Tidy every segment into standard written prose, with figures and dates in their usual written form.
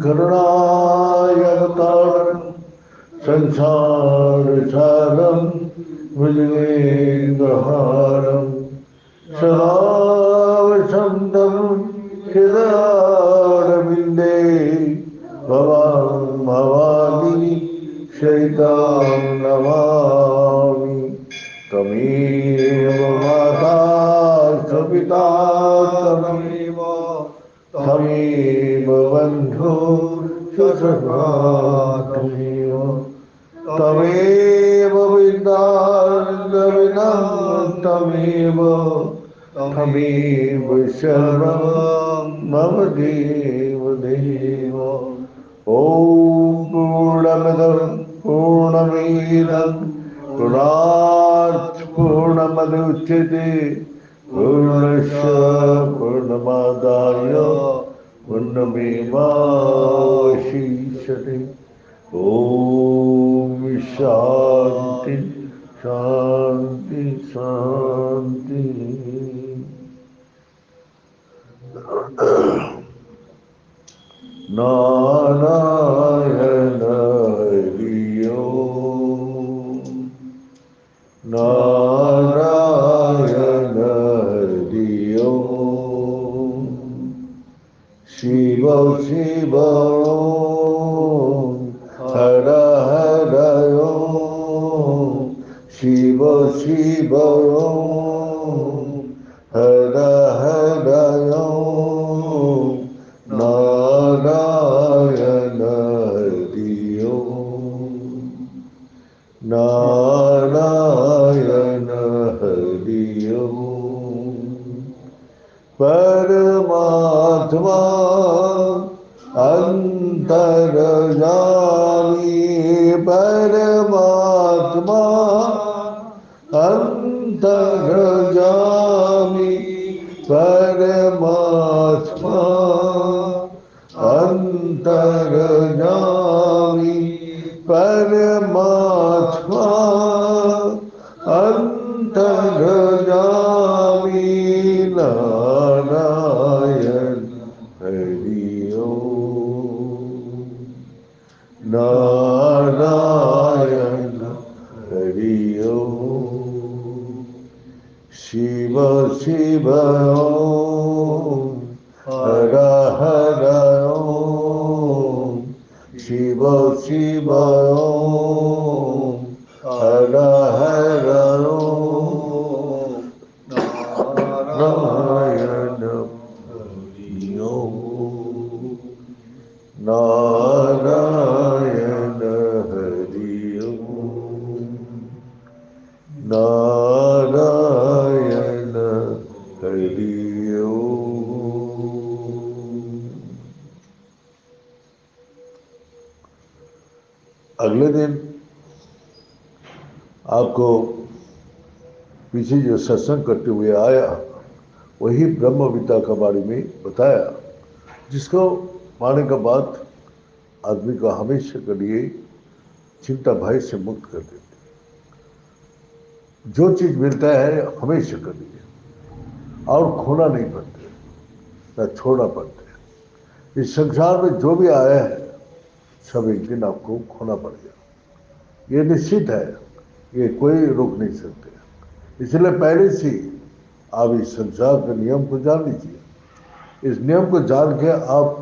करुणायतारं संसारसारं भुजगेन्द्रहारं सदा वसन्तं हृदयारविन्दे भवां भवानी सहितां नमामि। त्वमेव माता च पिता त्वमेव त्वमेव बन्धु च सखा त्वमेव त्वमेव विद्यारण्यविनं त्वमेव त्वमेव सर्वं मम देव देव। ॐ पूर्णमदः पूर्णमिदं पूर्णात् पूर्णमुदच्यते पूर्णस्य पूर्णमादाय पूर्णमेवावशिष्यते। ॐ शान्ति शान्ति शान्ति। नारायण हरि ओम नारायण हरि ओम शिव शिव ओम हर हर ओम शिव शिव ओम हर हर ओम नारायण हरि ओम नारायण हरि ओम। परमात्मा अंतर्यामी परमात्मा अंतर्यामी परमात्मा अंतर्यामी परमात्मा अंतर्यामी नारायण हरि ओम नारायण हरि ओम शिव शिव ओम हर हर ओम शिव शिव ओम हर हर ओम नारायण हरि ओम नारायण हरि ओम नारायण हरि ओम। अगले दिन आपको पीछे जो सत्संग करते हुए आया वही ब्रह्म विद्या के बारे में बताया, जिसको पाने के बाद आदमी को हमेशा के लिए चिंता भय से मुक्त कर देते। जो चीज मिलता है हमेशा के लिए और खोना नहीं पड़ता न छोड़ना पड़ता है। इस संसार में जो भी आया है सब एक दिन आपको खोना पड़ेगा, ये निश्चित है, ये कोई रोक नहीं सकते। इसलिए पहले से आप इस संसार के नियम को जान लीजिए। इस नियम को जान के आप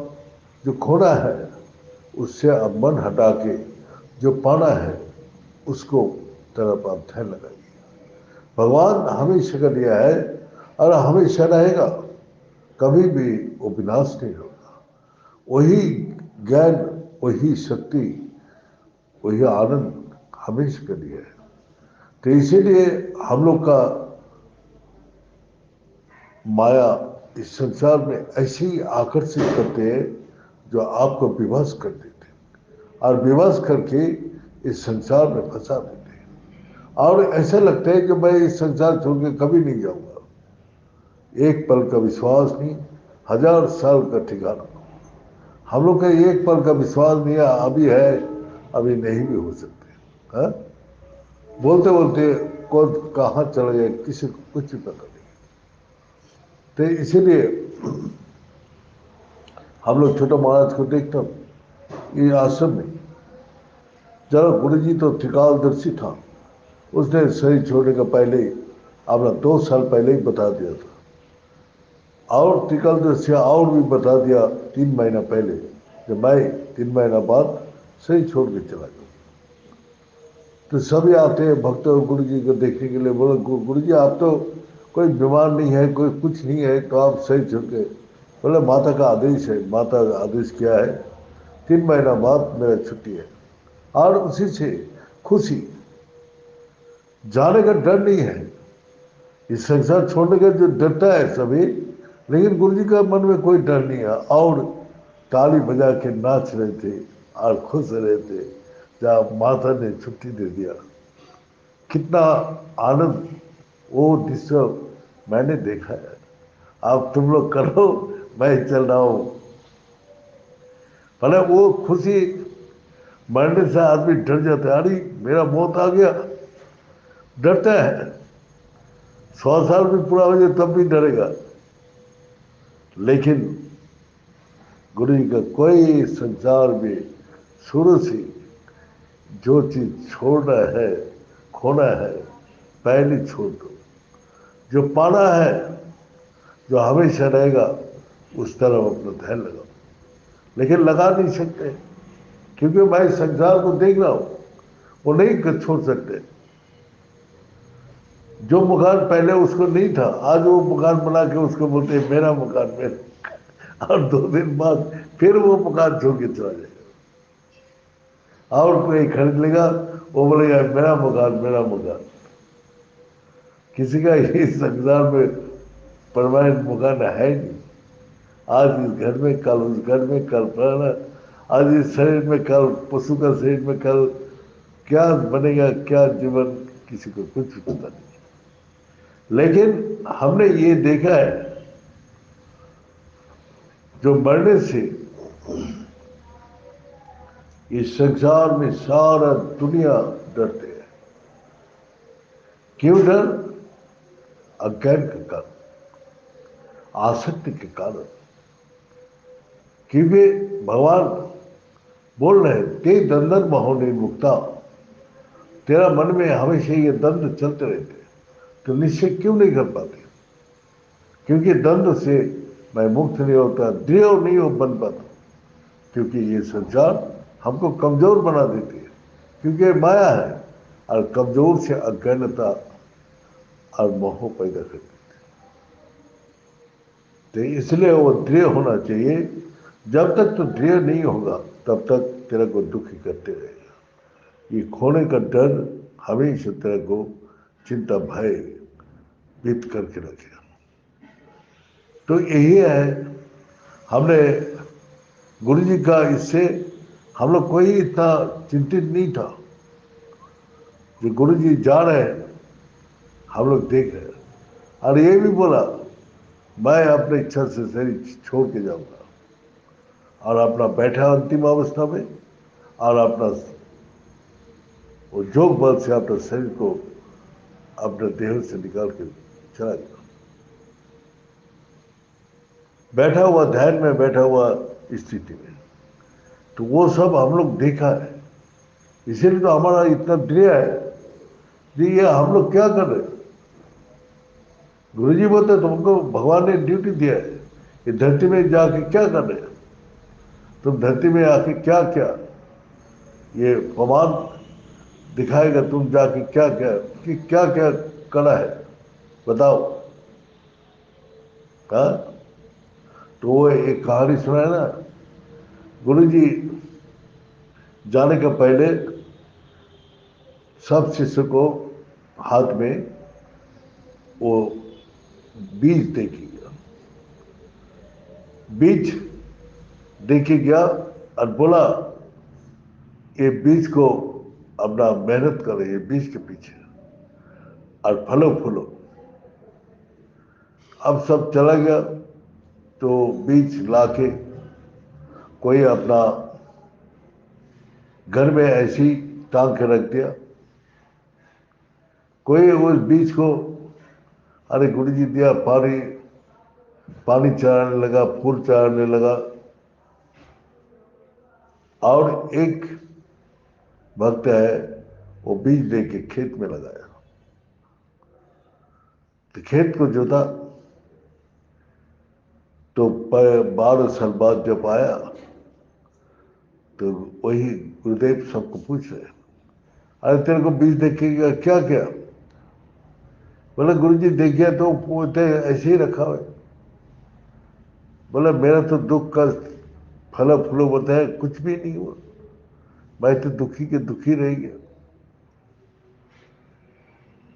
जो खोना है उससे आप मन हटा के जो पाना है उसको तरफ आप ध्यान लगाइए। भगवान हमेशा का दिया है और हमेशा रहेगा, कभी भी वो विनाश नहीं होगा। वही ज्ञान वही शक्ति वही आनंद हमेशा के लिए है। तो इसीलिए हम लोग का माया इस संसार में ऐसे ही आकर्षित करते हैं जो आपको विवश कर देते हैं और विवश करके इस संसार में फंसा देते हैं और ऐसा लगता है कि मैं इस संसार छोड़ के कभी नहीं जाऊंगा। एक पल का विश्वास नहीं, 1000 साल का ठिकाना। हम लोग का एक पल का विश्वास नहीं है, अभी है अभी नहीं भी हो सकते। हाँ? बोलते बोलते कौन कहाँ चला जाए किसी को कुछ पता नहीं। तो इसीलिए हम लोग छोटा महाराज को देखता ये आश्रम में, जरा गुरु जी तो त्रिकालदर्शी था, उसने शरीर छोड़ने का पहले ही अपना 2 साल पहले ही बता दिया था, और त्रिकालदर्शी और भी बता दिया 3 महीना पहले, जब मैं 3 महीना बाद शरीर छोड़ के चला गया। तो सभी आते हैं भक्त गुरु जी को देखने के लिए, बोले गुरु जी आप तो कोई बीमार नहीं है, कोई कुछ नहीं है, तो आप सही छोड़ के, बोले माता का आदेश है, माता का आदेश क्या है, 3 महीना बाद मेरा छुट्टी है। और उसी से खुशी, जाने का डर नहीं है, इस संसार छोड़ने का जो डरता है सभी, लेकिन गुरु जी का मन में कोई डर नहीं है, और ताली बजा के नाच रहे थे और खुश रहे थे जब माता ने छुट्टी दे दिया। कितना आनंद वो दृश्य मैंने देखा है। आप तुम लोग करो, मैं चल रहा हूं। भले वो खुशी, मरने से आदमी डर जाता है, अरे मेरा मौत आ गया, डरता है, 100 साल भी पूरा हो जाए तब भी डरेगा। लेकिन गुरु जी का कोई संसार में शुरू से जो चीज छोड़ना है, खोना है, पहले छोड़ दो। जो पाना है, जो हमेशा रहेगा, उस तरफ अपना ध्यान लगाओ। लेकिन लगा नहीं सकते, क्योंकि मैं संसार को देख रहा हूं, वो नहीं छोड़ सकते। जो मकान पहले उसको नहीं था, आज वो मकान बना के उसको बोलते हैं मेरा मकान मेरा, और 2 दिन बाद फिर वो मकान छोड़ के चला जाएगा, और कोई खरीद लेगा, वो बोलेगा मेरा मकान मेरा मकान। किसी का ये संसार में परमानेंट मकान है नहीं। आज इस घर में, कल उस घर में, कल फलाना, आज इस शरीर में, कल पशु का शरीर में, कल क्या बनेगा, क्या जीवन, किसी को कुछ पता नहीं। लेकिन हमने ये देखा है, जो मरने से इस संसार में सारा दुनिया डरते हैं। क्यों डर? अज्ञान के कारण, आसक्ति के कारण। क्योंकि भगवान बोल रहे हैं ते दंदन महो मुक्ता, तेरा मन में हमेशा ये दंड चलते रहते, तो निश्चय क्यों नहीं कर पाते? क्योंकि दंड से मैं मुक्त नहीं होता, दृढ़ नहीं हो बन पाता, क्योंकि ये संसार हमको कमजोर बना देती है, क्योंकि माया है, और कमजोर से अज्ञानता और मोह पैदा कर देती है। तो इसलिए वो दृढ़ होना चाहिए। जब तक तो दृढ़ नहीं होगा, तब तक तेरे को दुखी करते रहेगा। ये खोने का डर हमेशा तेरे को चिंता भय बीत करके रखेगा। तो यही है, हमने गुरु जी का, इससे हम लोग कोई इतना चिंतित नहीं था। जो गुरु जी जा रहे हैं, हम लोग देख रहे हैं, और ये भी बोला मैं अपने इच्छा से शरीर छोड़ के जाऊंगा, और अपना बैठा अंतिम अवस्था में, और अपना वो जोग बल से अपने शरीर को अपने देह से निकाल के चला गया। बैठा हुआ, ध्यान में बैठा हुआ स्थिति में। तो वो सब हम लोग देखा है, इसीलिए तो हमारा इतना दृढ़ है जी। ये हम लोग क्या कर रहे हैं? गुरु जी बोलते तुमको भगवान ने ड्यूटी दिया है, ये धरती में जाके क्या कर रहे हैं तुम? धरती में आके क्या क्या ये प्रमाण दिखाएगा, तुम जाके क्या क्या, कि क्या क्या करा है बताओ। कहा तो वो एक कहानी सुनाए ना, गुरु जी जाने के पहले सब शिष्य को हाथ में वो बीज देके गया, बीज देके गया, और बोला ये बीज को अपना मेहनत करो, ये बीज के पीछे, और फलो फूलो। अब सब चला गया, तो बीज लाके कोई अपना घर में ऐसी टांग के रख दिया, कोई उस बीज को, अरे गुरु जी दिया, पानी पानी चढ़ाने लगा, फूल चढ़ाने लगा, और एक भक्त है, वो बीज लेके खेत में लगाया, तो खेत को जोता, तो 12 साल बाद जब आया तो वही गुरुदेव सबको पूछ रहे, अरे तेरे को बीज देखेगा क्या क्या? बोले गुरु जी देख गया तो पोते ऐसे ही रखा हुआ है। बोला मेरा तो दुख का फल फूलो बताया कुछ भी नहीं हुआ, मैं तो दुखी के दुखी रह गया।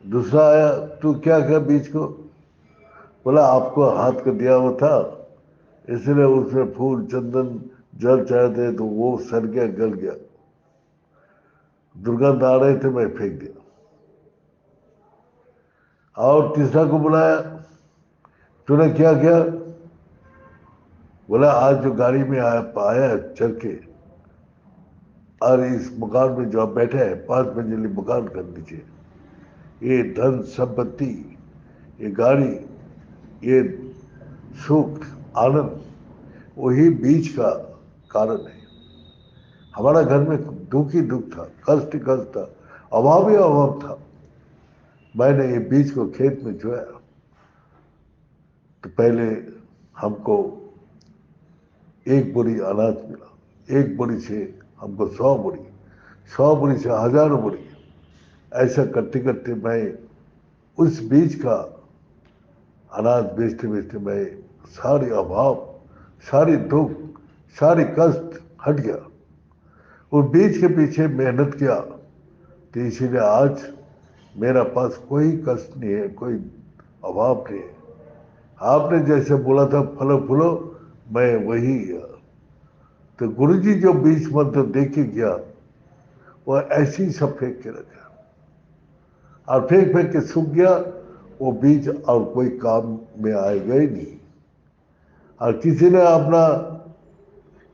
दूसरा आया, तू क्या क्या बीज को? बोला आपको हाथ का दिया हुआ था, इसलिए उसमें फूल चंदन जल चाहते तो वो सड़ गया, गल गया, दुर्गंध आ रहे थे, मैं फेंक दिया। और तीसरा को बुलाया, तूने क्या किया? बोला आज जो गाड़ी में आया चल के, और इस मकान में जो आप बैठे हैं 5 मंजिली मकान कर नीचे, ये धन संपत्ति, ये गाड़ी, ये सुख आनंद वही बीज का कारण है। हमारा घर में दुख ही दुख था, कष्ट ही कष्ट था, अभाव ही अभाव था। मैंने ये बीज को खेत में जोया, तो पहले हमको 1 बोरी अनाज मिला, 1 बोरी से हमको 100 बोरी, 100 बोरी से हजारों बोरी, ऐसा करते करते मैं उस बीज का अनाज बेचते बेचते मैं सारे अभाव, सारी दुख, सारी कष्ट हट गया। वो बीज के पीछे मेहनत किया, तो इसीलिए आज मेरा पास कोई कष्ट नहीं है, कोई अभाव नहीं है। आपने जैसे बोला था फलो फूलो, मैं वही गया। तो गुरुजी जो बीज मंत्र दे के गया, वो ऐसे ही सब फेंक के रखा, और फेंक फेंक के सूख गया वो बीज, और कोई काम में आएगा ही नहीं। और किसी ने अपना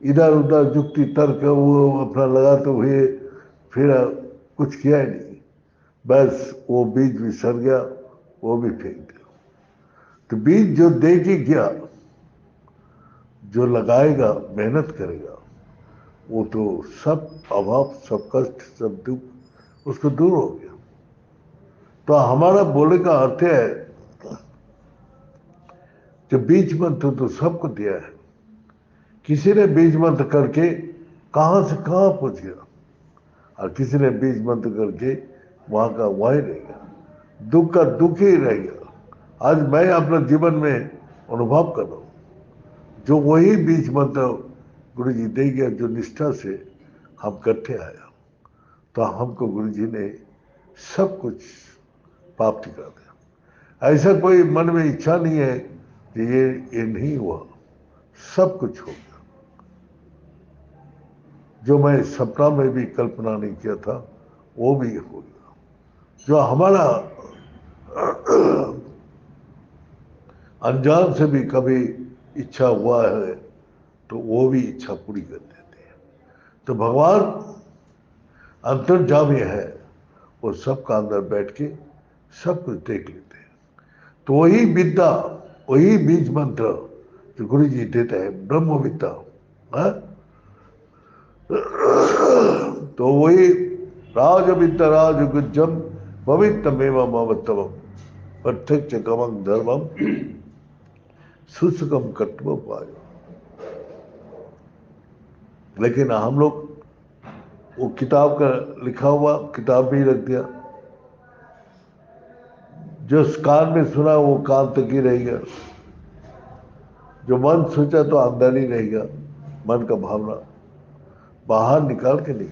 इधर उधर जुक्ति तर्क वो अपना लगाते हुए फिर कुछ किया ही नहीं, बस वो बीज भी सड़ गया, वो भी फेंक दिया। तो बीज जो दे के गया, जो लगाएगा मेहनत करेगा, वो तो सब अभाव, सब कष्ट, सब दुख उसको दूर हो गया। तो हमारा बोले का अर्थ है कि बीज मंत्र तो सबको दिया है, किसी ने बीज मंत्र करके कहां से कहां पहुंच गया, और किसी ने बीज मंत्र करके वहां का वहीं रह गया, दुख का दुख ही रह गया। आज मैं अपना जीवन में अनुभव कर रहा हूं, जो वही बीज मंत्र गुरु जी दे गया, जो निष्ठा से हम करते आया, तो हमको गुरु जी ने सब कुछ प्राप्त कर दिया। ऐसा कोई मन में इच्छा नहीं है कि ये नहीं हुआ, सब कुछ हो गया। जो मैं सपना में भी कल्पना नहीं किया था वो भी हो गया। जो हमारा अनजान से भी कभी इच्छा हुआ है तो वो भी इच्छा पूरी कर देते हैं। तो भगवान अंतर्जामी है, वो सबका अंदर बैठ के सब कुछ देख लेते हैं। तो वही विद्या, वही बीज मंत्र जो गुरु जी देते हैं, ब्रह्म विद्या, हाँ? तो वही राज विद्या राज गुज्जम भवितमेव ममत्तम प्रत्यक्ष कमं धर्मम सुसुकम कर्तव्य पायो। लेकिन हम लोग वो किताब का लिखा हुआ किताब भी रख दिया, जो कान में सुना वो कान तक ही रहेगा, जो मन सोचा तो अंदर ही रहेगा, मन का भावना बाहर निकाल के नहीं।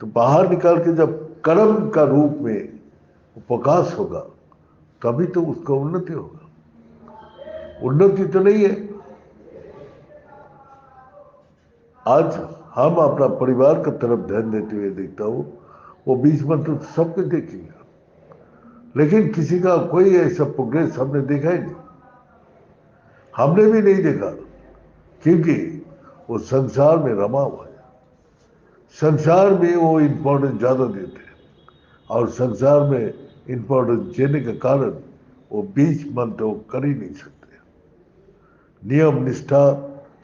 तो बाहर निकाल के जब कर्म का रूप में प्रकाश होगा, तभी तो उसका उन्नति होगा। उन्नति तो नहीं है। आज हम अपना परिवार का तरफ ध्यान देते हुए देखता हूं, वो बीच में तो सबके देखेंगे, लेकिन किसी का कोई ऐसा प्रोग्रेस हमने देखा ही नहीं, हमने भी नहीं देखा, क्योंकि वो संसार में रमा हुआ है। संसार में वो इंपॉर्टेंस ज्यादा देते हैं, और संसार में इंपॉर्टेंस देने के कारण वो बीच मंत्र वो कर ही नहीं सकते, नियम निष्ठा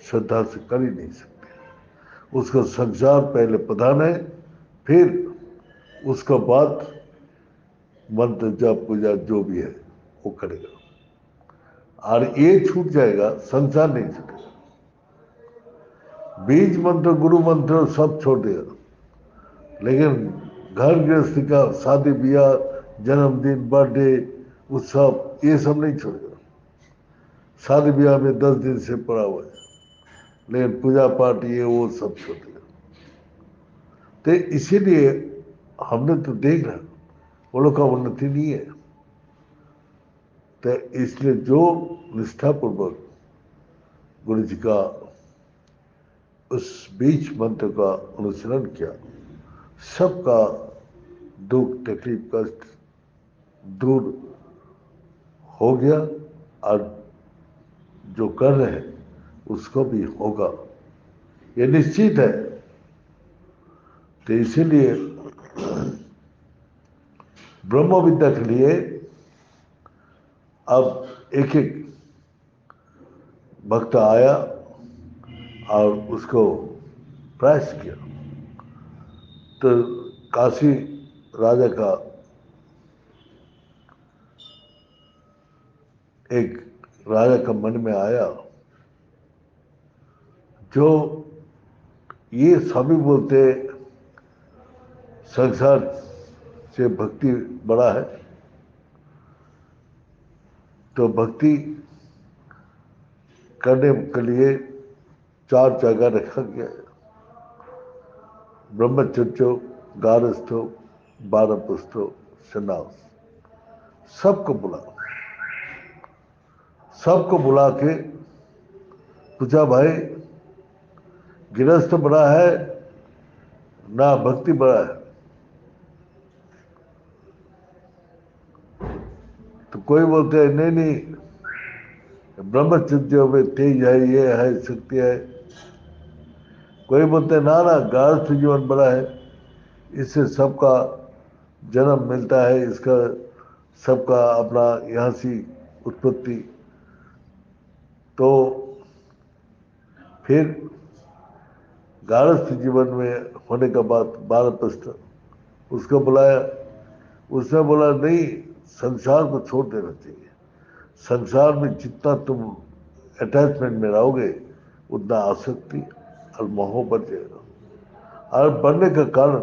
श्रद्धा से कर ही नहीं सकते। उसका संसार पहले प्रधान है, फिर उसका बाद मंत्र जप पूजा जो भी है वो करेगा। और ये छूट जाएगा, संसार नहीं छूटेगा। बीज मंत्र गुरु मंत्र सब छोड़ देगा, लेकिन घर गृहस्थी का शादी ब्याह, जन्मदिन, बर्थडे, उत्सव, ये सब नहीं छोड़ेगा। शादी ब्याह में 10 दिन से पड़ा हुआ है, लेकिन पूजा पाठ ये वो सब छोड़ देगा। तो इसीलिए हमने तो देख रहा वो लोग का उन्नति नहीं है। तो इसलिए जो निष्ठापूर्वक गुरु जी का उस बीच मंत्र का अनुसरण किया, सबका दुख तकलीफ कष्ट दूर हो गया, और जो कर रहे हैं उसको भी होगा, ये निश्चित है। तो इसीलिए ब्रह्म विद्या के लिए अब एक एक भक्त आया और उसको प्रयास किया। तो काशी राजा का एक राजा का मन में आया, जो ये सभी बोलते संसार से भक्ति बड़ा है, तो भक्ति करने के लिए 4 जगह रखा गया है: ब्रह्मचर्य, गारस्थ, वानप्रस्थ, सन्यास। सबको बुला, सबको बुला के पूछा, भाई गृहस्थ बड़ा है ना भक्ति बड़ा है? तो कोई बोलते हैं नहीं नहीं, ब्रह्मचर्य में तेज है, ये है, शक्ति है। कोई बोलते हैं ना ना, गारस्थ जीवन बड़ा है, इससे सबका जन्म मिलता है, इसका सबका अपना यहाँ सी उत्पत्ति। तो फिर गारस्थ जीवन में होने के बाद वानप्रस्थ, उसको बुलाया। उसने बोला नहीं, संसार को छोड़ देना चाहिए। संसार में जितना तुम अटैचमेंट में रहोगे उतना आसक्ति और मोह बढ़ जाएगा, और बढ़ने का कारण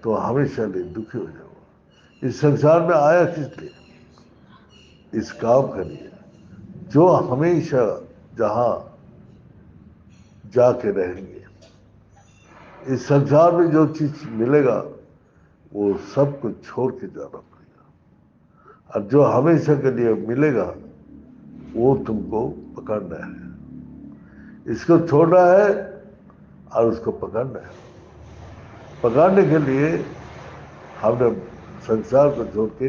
तो हमेशा लिए दुखी हो जाओगे। इस संसार में आया किस लिए? इस काम के लिए जो हमेशा जहां जाके रहेंगे। इस संसार में जो चीज मिलेगा वो सब कुछ छोड़ के जाना पड़ेगा, और जो हमेशा के लिए मिलेगा वो तुमको पकड़ना है। इसको छोड़ना है और उसको पकड़ना है। पकड़ने के लिए हमने संसार को छोड़ के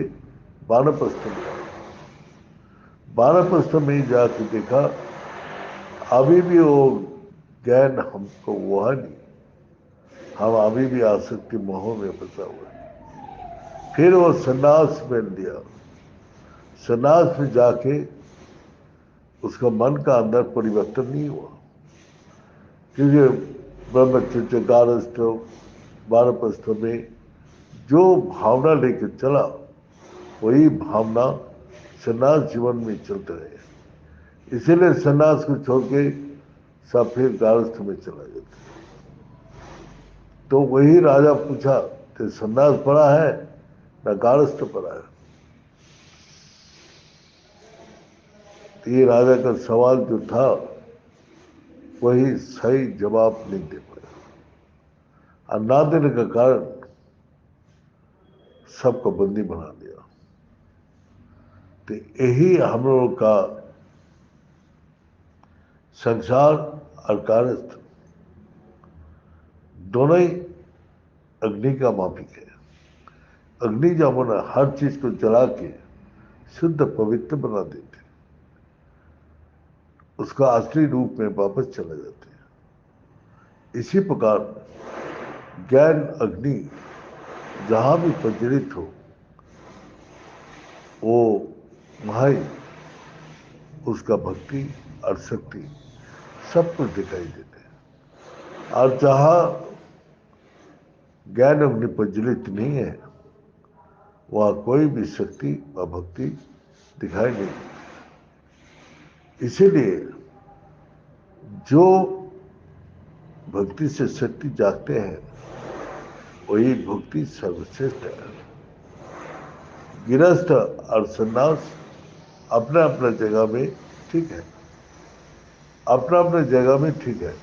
वानप्रस्थ में आए। वानप्रस्थ में जाके देखा, अभी भी वो ज्ञान हमको वो है नहीं, हम अभी भी आसक्ति मोह में फंसा हुआ है। फिर वो सन्यास में लिया। सन्यास में जाके उसका मन का अंदर परिवर्तन नहीं हुआ, क्योंकि ब्रह्मचर्य, गारस्थ, वानप्रस्थ में जो भावना लेकर चला वही भावना सन्यास जीवन में चलते रहे। इसीलिए सन्यास को छोड़ के सब फिर गारस्थ में चला जाता। तो वही राजा पूछा, तो सन्यास पड़ा है ना गारस्थ पड़ा है? तो ये राजा का सवाल जो था वही सही जवाब नहीं दे पाया, और ना देने का कारण सबको बंदी बना दिया। तो यही हम लोगों का संसार और गारस्थ दोनों ही अग्नि का माफिक है। अग्नि जब ना हर चीज को जला के शुद्ध पवित्र बना देते, उसका असली रूप में वापस चला जाते हैं। इसी प्रकार ज्ञान अग्नि जहां भी प्रज्वलित हो, वो वहां ही उसका भक्ति और शक्ति सब कुछ दिखाई देते हैं। और जहां ज्ञान अग्नि प्रज्वलित नहीं है वहां कोई भी शक्ति व भक्ति दिखाई नहीं देती। इसीलिए जो भक्ति से शक्ति जागते हैं वही भक्ति सर्वश्रेष्ठ है। गृहस्थ और सन्यास अपना अपना जगह में ठीक है, अपना अपना जगह में ठीक है।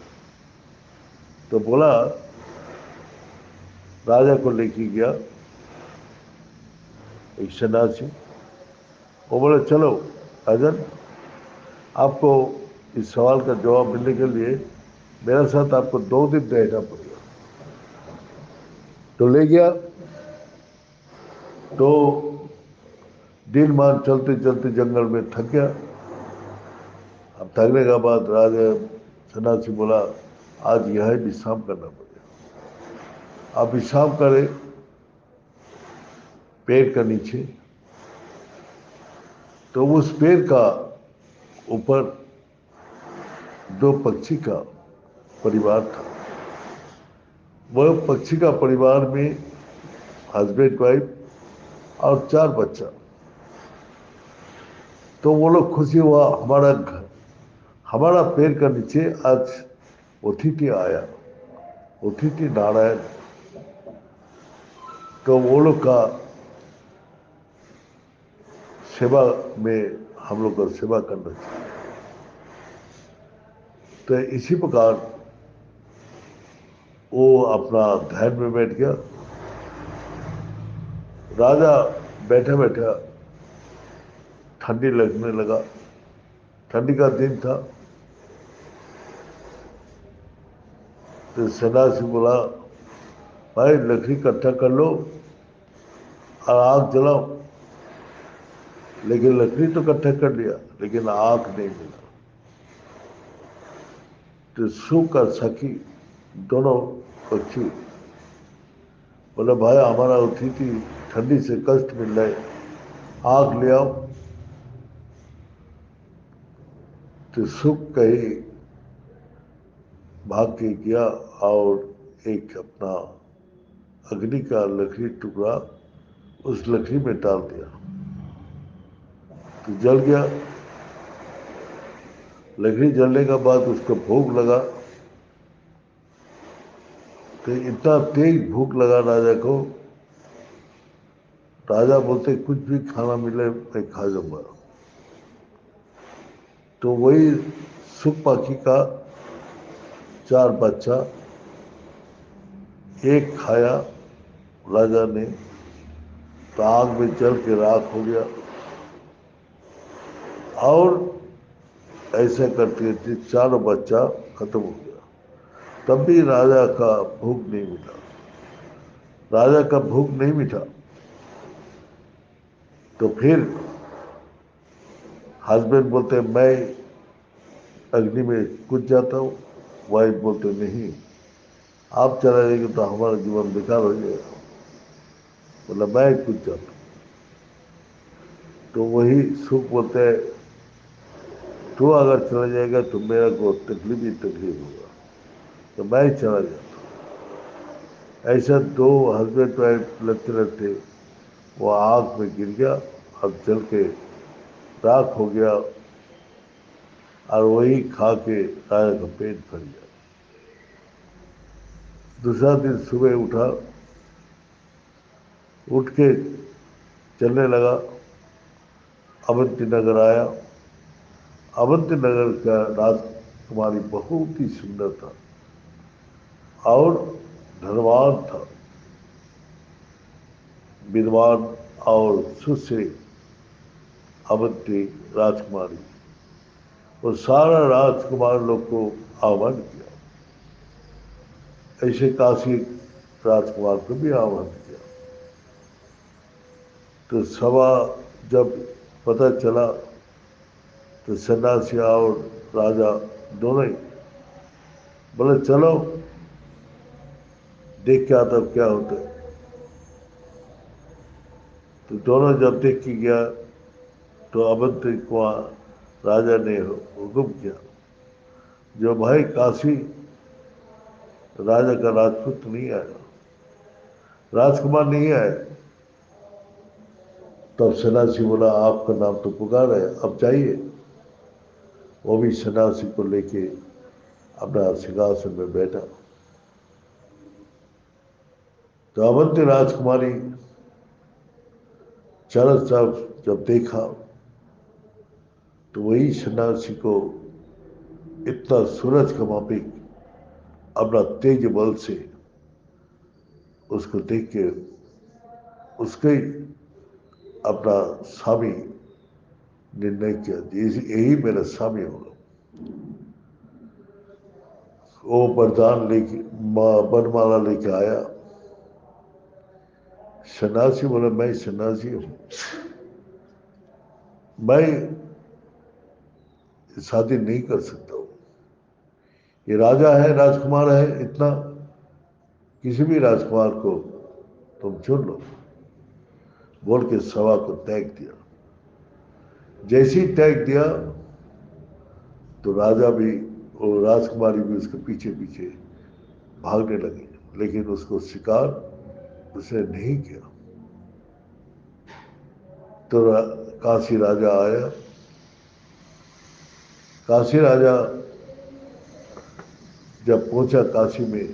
तो बोला, राजा को लेके गया एक सन्यासी। वो बोले चलो राजन, आपको इस सवाल का जवाब मिलने के लिए मेरे साथ आपको 2 दिन रहना पड़ेगा। तो ले गया। तो दिन मान चलते चलते जंगल में थक गया। अब थकने के बाद राजा सन्यासी बोला, आज यह विश्राम करना पड़ेगा। आप विश्राम करें पेड़ के नीचे। तो उस पेड़ का ऊपर 2 पक्षी का परिवार था। वह पक्षी का परिवार में हस्बैंड वाइफ और 4 बच्चा। तो वो लोग खुशी हुआ, हमारा घर, हमारा पेड़ का नीचे आज अतिथि आया, अतिथि नारायण। तो वो लोग का सेवा में हम लोग को सेवा करना चाहिए। तो इसी प्रकार वो अपना ध्यान में बैठ गया। राजा बैठा बैठा ठंडी लगने लगा, ठंडी का दिन था। तो सन्यासी बोला, भाई लकड़ी इकट्ठा कर लो और आग जलाओ। लेकिन लकड़ी तो इकट्ठा कर लिया लेकिन आग नहीं मिला। तो सुख और सखी दोनों पक्षी बोले, भाई हमारा अतिथि ठंडी से कष्ट मिल रहा है, आग ले आओ। तो सुख कहीं भाग के गया और एक अपना अग्नि का लकड़ी टुकड़ा उस लकड़ी में डाल दिया। तो जल गया। लकड़ी जलने के बाद उसको भूख लगा। तो इतना तेज भूख लगा राजा को, राजा बोलते कुछ भी खाना मिले मैं खा जाऊंगा। तो वही सुख पाखी का 4 बच्चा एक खाया राजा ने, तो आग में जल के राख हो गया। और ऐसा करते करते 4 बच्चा खत्म हो गया। तब भी राजा का भूख नहीं मिटा, राजा का भूख नहीं मिटा। तो फिर हस्बैंड बोलते मैं अग्नि में कूद जाता हूँ। वाइफ बोलते नहीं, आप चला जाएंगे तो हमारा जीवन बेकार हो जाएगा। बोला मैं कूद जाता हूँ। तो वही सुख बोलते हैं, तू अगर चला जाएगा तो मेरा को तकलीफ ही तकलीफ होगा, तो मैं चला जाता हूँ। ऐसा 2 हस्बैंड वाइफ लगते लगते वो आग में गिर गया और जल के राख हो गया। और वही खा के राजा का पेट भर गया। दूसरा दिन सुबह उठा, उठ के चलने लगा, अवंती नगर आया। अवंती नगर का राजकुमारी बहुत ही सुंदर था और धनवान था, विद्वान और सुश्री अवंती राजकुमारी। वो सारा राजकुमार लोग को आह्वान किया, ऐसे काशी राजकुमार को भी आह्वान किया। तो सभा जब पता चला तो सन्यासी और राजा दोनों ही बोले चलो देख के आता क्या होता है। तो दोनों जब देख के गया तो अवंती को राजा ने हुक्म किया, जो भाई काशी राजा का राजपुत्र नहीं आया, राजकुमार नहीं आया। तब सन्यासी बोला आपका नाम तो पुकार है, अब जाइए। वो भी सन्यासी को लेके अपना सिंहासन में बैठा। तो अवंती राजकुमारी चारों तरफ जब देखा तो वही सन्यासी को इतना सूरज का माफिक अपना तेज बल से उसको देख के उसके अपना स्वामी निर्णय किया, यही मेरा स्वामी होगा। वो वरदान लेके वरमाला लेके आया। सन्यासी बोला मैं सन्यासी हूं, मैं शादी नहीं कर सकता हूं। ये राजा है, राजकुमार है, इतना किसी भी राजकुमार को तुम चुन लो, बोल के सभा को त्याग दिया। जैसे ही त्याग दिया तो राजा भी और राजकुमारी भी उसके पीछे पीछे भागने लगे, लेकिन उसको शिकार उसने नहीं किया। तो काशी राजा आया। काशी राजा जब पहुंचा काशी में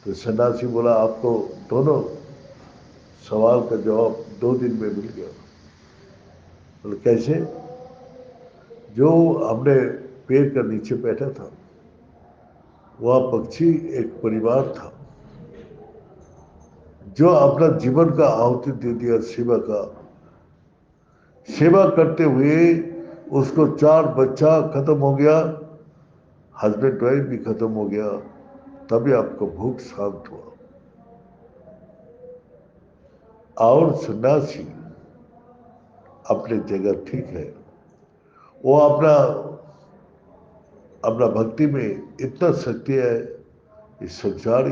तो सन्यासी बोला आपको दोनों सवाल का जवाब 2 दिन में मिल गया। बोले कैसे? जो हमने पेड़ के नीचे बैठा था वह पक्षी एक परिवार था जो अपना जीवन का आहुति दे दिया सेवा का। सेवा करते हुए उसको 4 बच्चा खत्म हो गया, हस्बैंड वाइफ भी खत्म हो गया, तभी आपको भूख शांत हुआ। और सन्यासी अपनी जगह ठीक है, वो अपना अपना भक्ति में इतना शक्ति है, इस संसार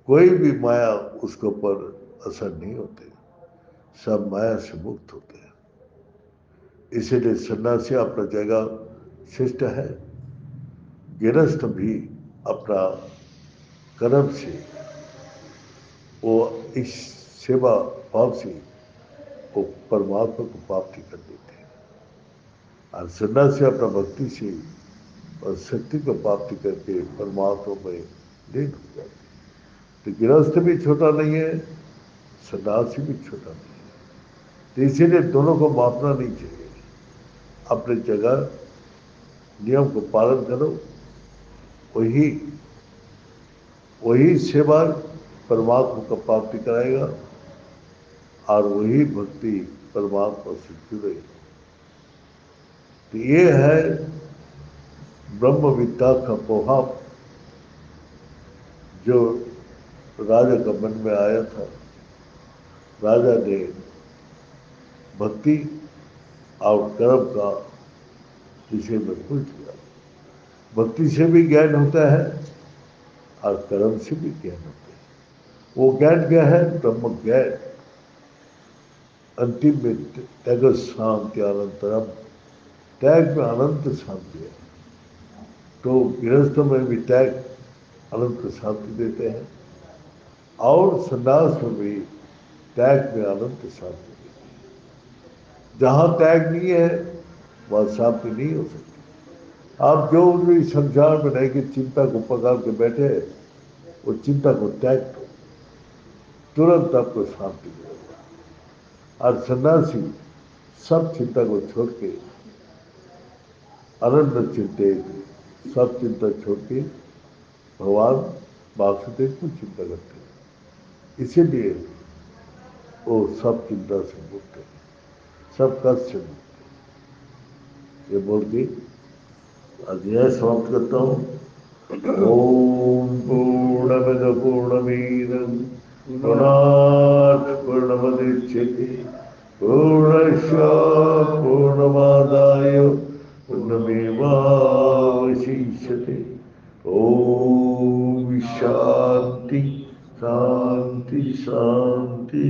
कोई भी माया उसके ऊपर असर नहीं होते, सब माया से मुक्त होते हैं। इसीलिए सन्यासी अपना जगह श्रेष्ठ है। गृहस्थ भी अपना कर्म से वो इस सेवा भाव से वो परमात्मा को प्राप्ति कर देते हैं, और सन्यासी अपना भक्ति से और शक्ति को प्राप्ति करके परमात्मा में लीन हो जाते हैं। तो गृहस्थ भी छोटा नहीं है, सन्यासी भी छोटा नहीं है। तो इसीलिए दोनों को मापना नहीं चाहिए। अपनी जगह नियम को पालन करो, वही वही सेवा परमात्मा को प्राप्ति कराएगा, और वही भक्ति परमात्मा से जुड़ेगी। तो ये है ब्रह्म विद्या का प्रभाव जो राजा का मन में आया था। राजा ने भक्ति और कर्म का विषय में पूछ लिया। भक्ति से भी ज्ञान होता है और कर्म से भी ज्ञान होता है। वो ज्ञान क्या है? ब्रह्म ज्ञान। अंतिम में त्याग शांति अनंतरम, त्याग में अनंत शांति है। तो गृहस्थों में भी त्याग अनंत शांति देते हैं, और संन्यास में भी त्याग में अनंत शांति देते हैं। जहां त्याग नहीं है वह शांति नहीं हो सकती। आप जो भी संसार में रह के चिंता को पकड़ के बैठे, वो चिंता को त्याग दो, तुरंत आपको शांति मिलेगा। और सन्यासी सब चिंता को छोड़ के, अनंत चिंते, सब चिंता छोड़ के भगवान वासुदेव को चिंता करते हैं। इसीलिए वो सब चिंता से मुक्त है, सब कष्ट से मुक्त है। ये बोल के अध्याय समाप्त करता हूँ। ओम पूर्णमद पूर्णमीदं पूर्णात् पूर्णमुदच्यते पूर्णस्य पूर्णमादाय पूर्णमेवावशिष्यते। ओम शांति शांति शांति।